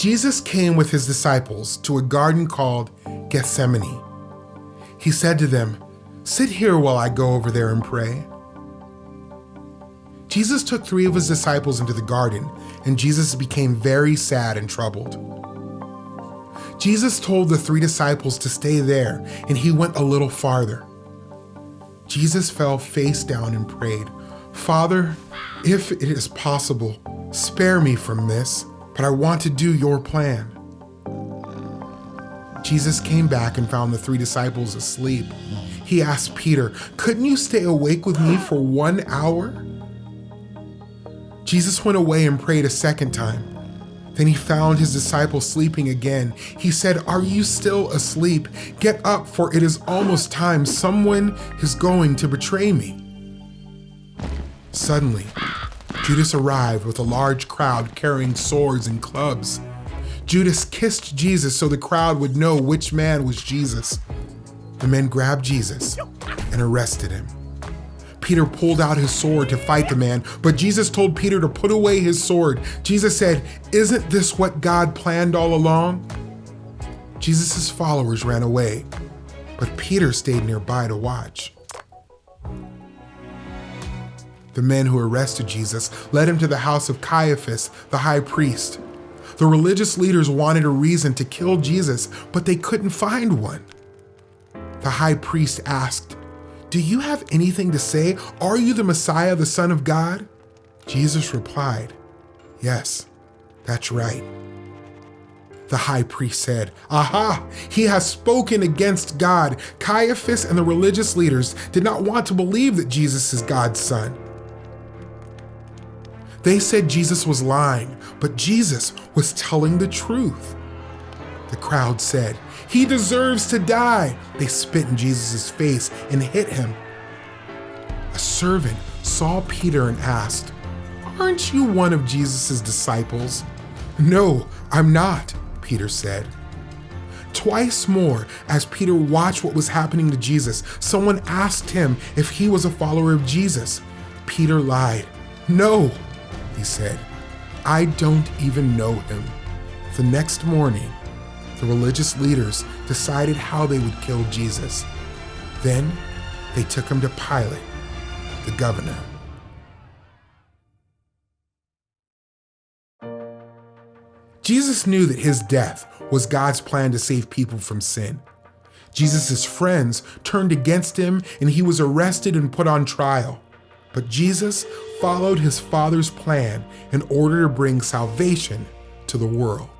Jesus came with his disciples to a garden called Gethsemane. He said to them, "Sit here while I go over there and pray." Jesus took 3 of his disciples into the garden, and Jesus became very sad and troubled. Jesus told the 3 disciples to stay there, and he went a little farther. Jesus fell face down and prayed, "Father, if it is possible, spare me from this, but I want to do your plan." Jesus came back and found the 3 disciples asleep. He asked Peter, "Couldn't you stay awake with me for 1 hour?" Jesus went away and prayed a second time. Then he found his disciples sleeping again. He said, "Are you still asleep? Get up, for it is almost time. Someone is going to betray me." Suddenly, Judas arrived with a large crowd carrying swords and clubs. Judas kissed Jesus so the crowd would know which man was Jesus. The men grabbed Jesus and arrested him. Peter pulled out his sword to fight the man, but Jesus told Peter to put away his sword. Jesus said, "Isn't this what God planned all along?" Jesus' followers ran away, but Peter stayed nearby to watch. The men who arrested Jesus led him to the house of Caiaphas, the high priest. The religious leaders wanted a reason to kill Jesus, but they couldn't find one. The high priest asked, "Do you have anything to say? Are you the Messiah, the Son of God?" Jesus replied, "Yes, that's right." The high priest said, "Aha, he has spoken against God." Caiaphas and the religious leaders did not want to believe that Jesus is God's son. They said Jesus was lying, but Jesus was telling the truth. The crowd said, "He deserves to die." They spit in Jesus' face and hit him. A servant saw Peter and asked, "Aren't you one of Jesus' disciples?" "No, I'm not," Peter said. Twice more, as Peter watched what was happening to Jesus, someone asked him if he was a follower of Jesus. Peter lied. "No," he said, "I don't even know him." The next morning, the religious leaders decided how they would kill Jesus. Then they took him to Pilate, the governor. Jesus knew that his death was God's plan to save people from sin. Jesus' friends turned against him and he was arrested and put on trial. But Jesus followed his Father's plan in order to bring salvation to the world.